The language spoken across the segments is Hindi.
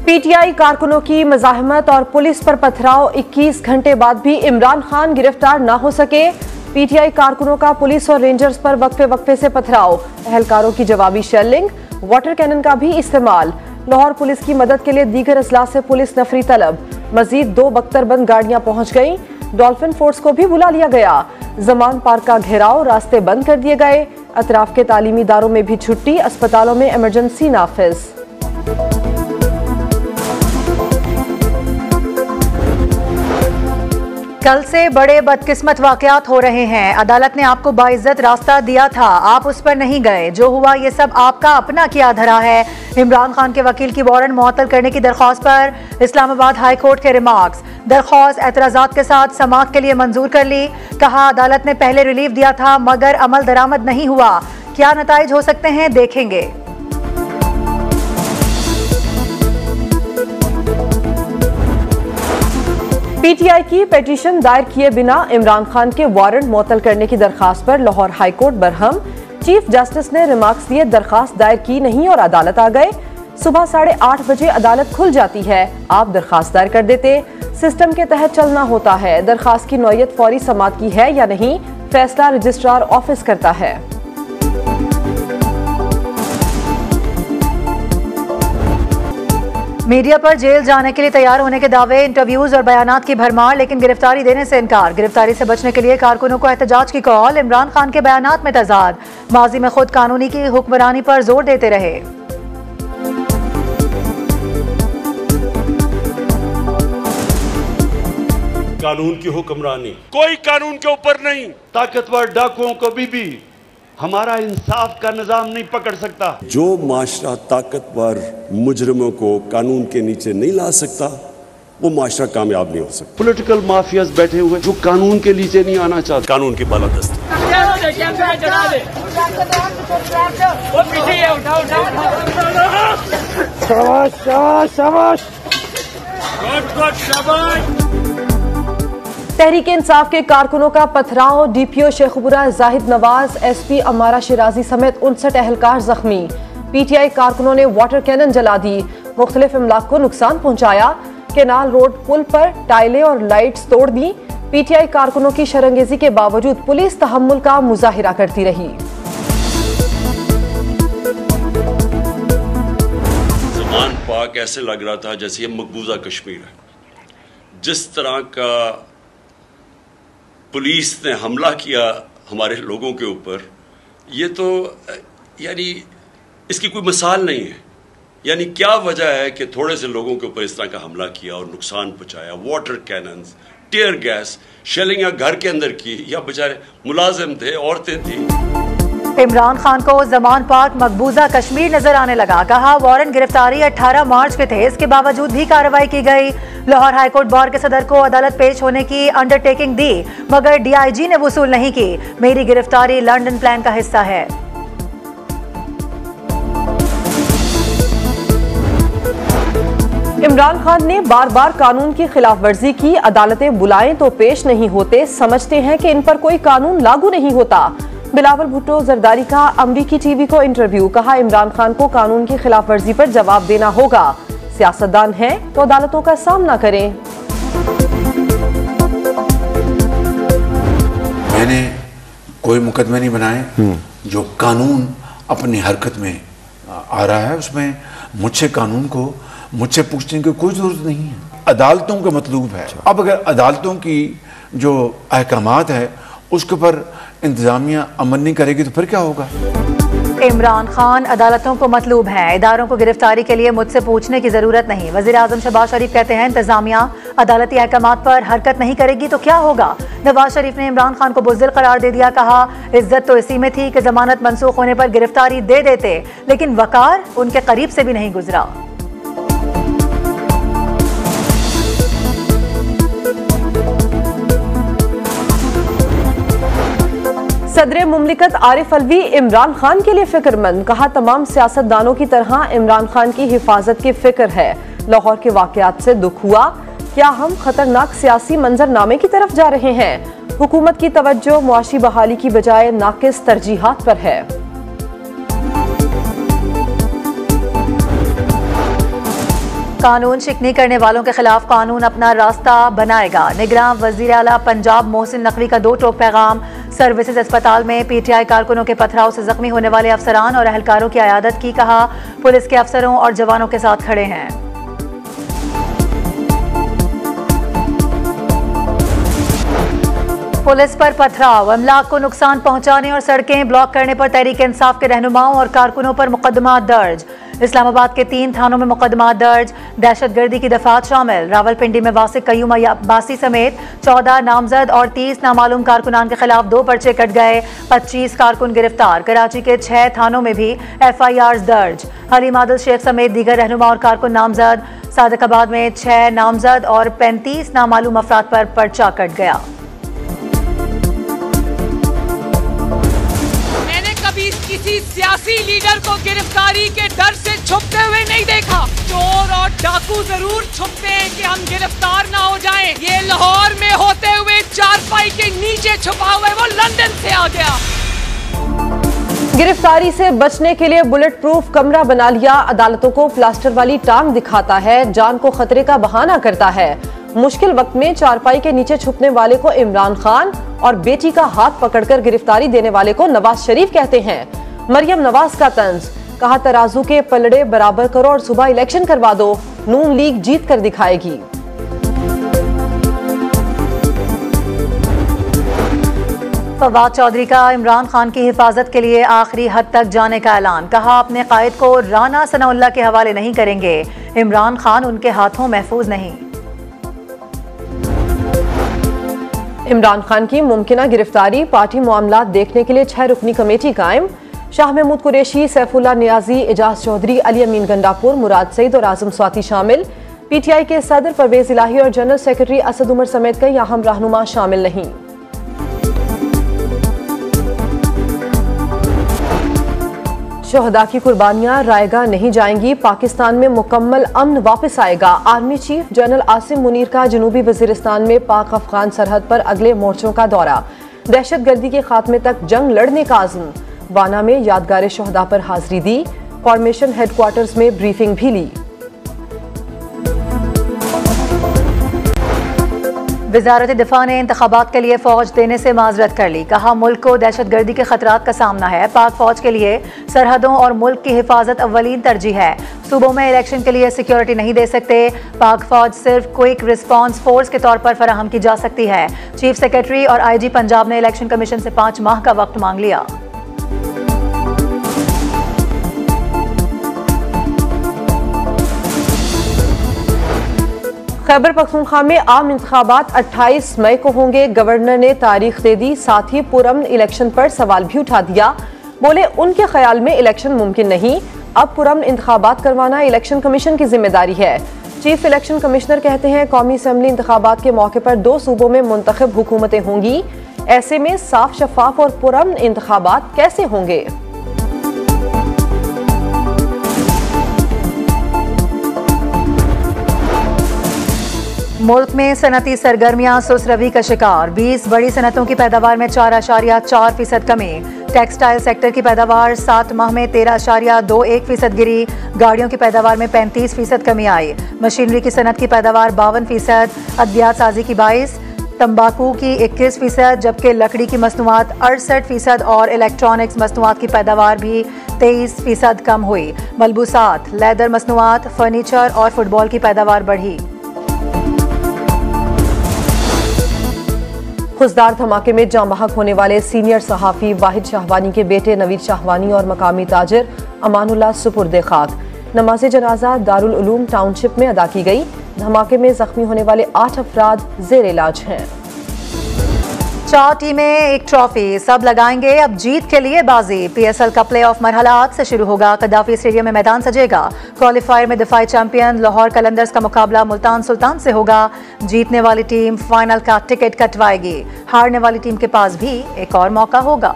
पीटीआई कारकुनों की मज़ाहमत और पुलिस पर पथराव, 21 घंटे बाद भी इमरान खान गिरफ्तार न हो सके। पीटीआई कारकुनों का पुलिस और रेंजर्स पर वक्फे वक्फे से पथराव, अहलकारों की जवाबी शेलिंग, वाटर कैनन का भी इस्तेमाल। लाहौर पुलिस की मदद के लिए दीगर अजला से पुलिस नफरी तलब। मजीद 2 बख्तरबंद गाड़ियां पहुंच गईं। डॉल्फिन फोर्स को भी बुला लिया गया। जमान पार्क का घेराव, रास्ते बंद कर दिए गए। अतराफ के तालीमी इदारों में भी छुट्टी, अस्पतालों में इमरजेंसी नाफिज। कल से बड़े बदकिस्मत वाकयात हो रहे हैं। अदालत ने आपको बाइज्जत रास्ता दिया था, आप उस पर नहीं गए। जो हुआ ये सब आपका अपना किया धरा है। इमरान खान के वकील की वारंट मुअत्तल करने की दरख्वास्त पर इस्लामाबाद हाई कोर्ट के रिमार्क्स। दरख्वास्त एतराजात के साथ समाअत के लिए मंजूर कर ली। कहा अदालत ने पहले रिलीफ दिया था मगर अमल दरामद नहीं हुआ। क्या नताइज हो सकते हैं, देखेंगे। पीटीआई की पिटीशन दायर किए बिना इमरान खान के वारंट मुअत्तल करने की दरखास्त पर Lahore high court Barham. Chief justice ने रिमार्क्स दिए, दरखास्त दायर की नहीं और अदालत आ गए। सुबह 8:30 बजे अदालत खुल जाती है, आप दरखास्त दायर कर देते। सिस्टम के तहत चलना होता है। दरखास्त की नौयत फौरी समाअत की है या नहीं, फैसला रजिस्ट्रार ऑफिस करता है। मीडिया पर जेल जाने के लिए तैयार होने के दावे, इंटरव्यूज और बयानात की भरमार, लेकिन गिरफ्तारी देने से इनकार। गिरफ्तारी से बचने के लिए कारकुनों को एहतजाज की कॉल। इमरान खान के बयानात में तजाद, माजी में खुद कानूनी की हुक्मरानी पर जोर देते रहे। कानून की हुक्मरानी, कोई कानून के ऊपर नहीं। ताकतवर डाकुओं को भी हमारा इंसाफ का निजाम नहीं पकड़ सकता। जो माशरा ताकतवर मुजरिमों को कानून के नीचे नहीं ला सकता, वो माशरा कामयाब नहीं हो सकता। पॉलिटिकल माफियाज बैठे हुए जो कानून के नीचे नहीं आना चाहते। कानून की बालादस्ती। तहरीक इंसाफ के कारकुनों का पथराव, डीपीओ शेखपुरा जाहिद नवाज, एसपी अमारा शिराजी समेत 59 अहलकार जख्मी। पीटीआई कारकुनों ने वाटर कैनन जला दी, मुख्तलिफ इमलाक को नुकसान पहुंचाया। केनाल रोड पुल पर टाइलें और लाइट्स तोड़ दी। पीटीआई कारकुनों की शरंगेजी के बावजूद पुलिस तहम्मुल का मुजाहिरा करती रही। ज़मान पाक ऐसे लग रहा था जैसे ये मकबूजा कश्मीर है। जिस तरह का पुलिस ने हमला किया हमारे लोगों के ऊपर, ये तो यानी इसकी कोई मिसाल नहीं है। यानी क्या वजह है कि थोड़े से लोगों के ऊपर इस तरह का हमला किया और नुकसान पहुंचाया। Water cannons, tear gas, shelling या घर के अंदर की, या बेचारे मुलाजिम थे, औरतें थी। इमरान खान को ज़मान पार्क मकबूजा कश्मीर नजर आने लगा। कहा वारंट गिरफ्तारी 18 मार्च के थे, इसके बावजूद भी कार्रवाई की गई। लाहौर हाईकोर्ट बार के सदर को अदालत पेश होने की अंडरटेकिंग दी मगर डीआईजी ने वसूल नहीं की। मेरी गिरफ्तारी लंदन प्लान का हिस्सा है। इमरान खान ने बार बार कानून की खिलाफ वर्जी की। अदालतें बुलाएं तो पेश नहीं होते, समझते हैं कि इन पर कोई कानून लागू नहीं होता। बिलावल भुट्टो जरदारी का अमरीकी टीवी को इंटरव्यू। कहा इमरान खान को कानून की खिलाफ वर्जी पर जवाब देना होगा। सियासतदान हैं तो अदालतों का सामना करें। मैंने कोई मुकदमे नहीं बनाए। जो कानून अपनी हरकत में आ रहा है उसमें मुझसे कानून को मुझसे पूछने की कोई जरूरत नहीं है। अदालतों का मतलूब है। अब अगर अदालतों की जो अहकामात है उसके ऊपर इंतजामिया अमल नहीं करेगी तो फिर क्या होगा। इमरान खान अदालतों को मतलूब है, इदारों को गिरफ्तारी के लिए मुझसे पूछने की जरूरत नहीं। वजीर आजम शहबाज शरीफ कहते हैं इंतजामिया अदालती अहकामात पर हरकत नहीं करेगी तो क्या होगा। नवाज शरीफ ने इमरान खान को बुज़दिल करार दे दिया। कहा इज्जत तो इसी में थी कि जमानत मंसूख होने पर गिरफ्तारी दे देते, लेकिन वकार उनके करीब से भी नहीं गुजरा। सदर मुमलिकत आरिफ अलवी इमरान खान के लिए फिक्रमंद। कहा तमाम सियासतदानों की तरह इमरान खान की हिफाजत की फिक्र है। लाहौर के वाकयात से दुख हुआ। क्या हम खतरनाक सियासी मंजरनामे की तरफ जा रहे हैं। हुकूमत की तवज्जो मुआशी बहाली की बजाय नाकिस तरजीहात पर है। कानून शिकनी करने वालों के खिलाफ कानून अपना रास्ता बनाएगा। निगरां वजीर आला पंजाब मोहसिन नकवी का 2 टोक पैगाम। सर्विसेज अस्पताल में पीटीआई कारकुनों के पथराव से जख्मी होने वाले अफसरान और अहलकारों की अयादत की। कहा पुलिस के अफसरों और जवानों के साथ खड़े हैं। पुलिस पर पथराव, अमलाक को नुकसान पहुंचाने और सड़कें ब्लॉक करने पर तहरीक इंसाफ के रहनुमाओं और कारकुनों पर मुकदमा दर्ज। इस्लामाबाद के 3 थानों में मुकदमा दर्ज। दहशतगर्दी की दफात शामिल। रावलपिंडी में वासिक कयूम अब्बासी समेत 14 नामजद और 30 नामालूम कारकुनान के खिलाफ 2 पर्चे कट गए। 25 कारकुन गिरफ्तार। कराची के 6 थानों में भी FIRs दर्ज। हलीम आदिल शेख समेत दीगर रहनुमा और कारकुन नामजद। सादिकाबाद में 6 नामजद और 35 नामालूम अफराद पर पर्चा कट गया। किसी सियासी लीडर को गिरफ्तारी के डर से छुपते हुए नहीं देखा। चोर और डाकू जरूर छुपते हैं कि हम गिरफ्तार ना हो जाएं। ये लाहौर में होते हुए चारपाई के नीचे छुपा हुआ है, वो लंदन से आ गया। गिरफ्तारी से बचने के लिए बुलेट प्रूफ कमरा बना लिया। अदालतों को प्लास्टर वाली टांग दिखाता है, जान को खतरे का बहाना करता है। मुश्किल वक्त में चारपाई के नीचे छुपने वाले को इमरान खान और बेटी का हाथ पकड़कर गिरफ्तारी देने वाले को नवाज शरीफ कहते हैं। मरियम नवाज का तंज, कहा तराजू के पलड़े बराबर करो और सुबह इलेक्शन करवा दो, नून लीग जीत कर दिखाएगी। फवाद चौधरी का इमरान खान की हिफाजत के लिए आखिरी हद तक जाने का ऐलान। कहा अपने कायद को राना सनाउल्लाह के हवाले नहीं करेंगे। इमरान खान उनके हाथों महफूज नहीं। इमरान खान की मुमकिना गिरफ्तारी, पार्टी मामलात देखने के लिए 6 रुकनी कमेटी कायम। शाह महमूद कुरैशी, सैफुल्लाह नियाजी, एजाज चौधरी, अली अमीन गंडापुर, मुराद सईद और आजम स्वाति शामिल। पीटीआई के सदर परवेज इलाही और जनरल सेक्रेटरी असद उमर समेत कई अहम रहनुमा शामिल नहीं। शोहदा की कुर्बानियां रायगा नहीं जाएंगी। पाकिस्तान में मुकम्मल अमन वापस आएगा। Army chief general Asim Munir का जनूबी वजीरिस्तान में पाक अफगान सरहद पर अगले मोर्चों का दौरा। दहशतगर्दी के खात्मे तक जंग लड़ने का आज़म। वाना में यादगार शोहदा पर हाजिरी दी। फॉर्मेशन हेडक्वार्टर्स में ब्रीफिंग भी ली। वजारत दिफा ने इंतखाबात के लिए फौज देने से माजरत कर ली। कहा मुल्क को दहशतगर्दी के खतरात का सामना है। पाक फौज के लिए सरहदों और मुल्क की हिफाजत अव्वलीन तरजीह है। सूबों में इलेक्शन के लिए सिक्योरिटी नहीं दे सकते। पाक फौज सिर्फ क्विक रिस्पांस फोर्स के तौर पर फराहम की जा सकती है। चीफ सेक्रेटरी और IG पंजाब ने इलेक्शन कमीशन से 5 माह का वक्त मांग लिया। खैबर पख्तूनख्वा में आम इंतखाबात 28 मई को होंगे। गवर्नर ने तारीख दे दी, साथ ही पुरअमन इलेक्शन पर सवाल भी उठा दिया। बोले उनके ख्याल में इलेक्शन मुमकिन नहीं, अब पुरअमन इंतखाबात करवाना इलेक्शन कमीशन की जिम्मेदारी है। चीफ इलेक्शन कमिश्नर कहते हैं कौमी असम्बली इंतखाबात के मौके पर 2 सूबों में मुंतखब हुकूमतें होंगी। ऐसे में साफ, शफाफ और पुरअमन इंतखाबात कैसे होंगे? मुल्क में सनती सरगर्मियां सुस्त रवि का शिकार। 20 बड़ी सनतों की पैदावार में 4.4% कमी। टेक्सटाइल सेक्टर की पैदावार 7 माह में 13.21% गिरी। गाड़ियों की पैदावार में 35% कमी आई। मशीनरी की सनत की पैदावार 52%, अद्वियात साजी की 22%, तंबाकू की 21%, जबकि लकड़ी की मसनूआत 68% और इलेक्ट्रॉनिक्स मसनूआत की पैदावार भी 23% कम हुई। मलबूसात, लेदर मसनूआत, फर्नीचर और फुटबॉल की पैदावार बढ़ी। खुशदार धमाके में जाँ बहक होने वाले सीनियर सहाफ़ी वाहिद शाहवानी के बेटे नवीद शाहवानी और मकामी ताजिर अमानुल्लाह सुपुर्द खाक। नमाज जनाजा दारुल उलूम टाउनशिप में अदा की गई। धमाके में जख्मी होने वाले 8 अफराद जेर इलाज हैं। 4 टीमें, 1 ट्रॉफी, सब लगाएंगे अब जीत के लिए बाजी। PSL का प्ले ऑफ मरहला आज से शुरू होगा। कदाफी स्टेडियम में मैदान सजेगा। क्वालिफायर में दफाई चैंपियन लाहौर कलंदर्स का मुकाबला मुल्तान सुल्तान से होगा। जीतने वाली टीम फाइनल का टिकट कटवाएगी। हारने वाली टीम के पास भी एक और मौका होगा।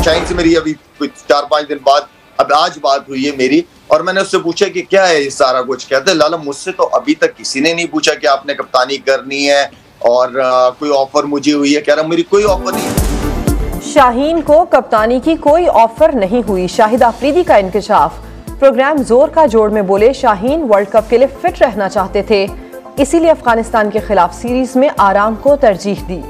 शाहीन से मेरी अभी 4-5 दिन बाद अब आज बात हुई है मेरी, और मैंने उससे पूछा कि क्या है ये सारा कुछ। कहते हैं लाला मुझसे तो अभी तक किसी ने नहीं पूछा कि आपने कप्तानी करनी है और कोई ऑफर मुझे हुई है। कह रहा मेरी कोई ऑफर नहीं। शाहीन को कप्तानी की कोई ऑफर नहीं हुई। शाहिद आफरीदी का इंकशाफ। प्रोग्राम जोर का जोड़ में बोले शाहीन वर्ल्ड कप के लिए फिट रहना चाहते थे, इसीलिए अफगानिस्तान के खिलाफ सीरीज में आराम को तरजीह दी।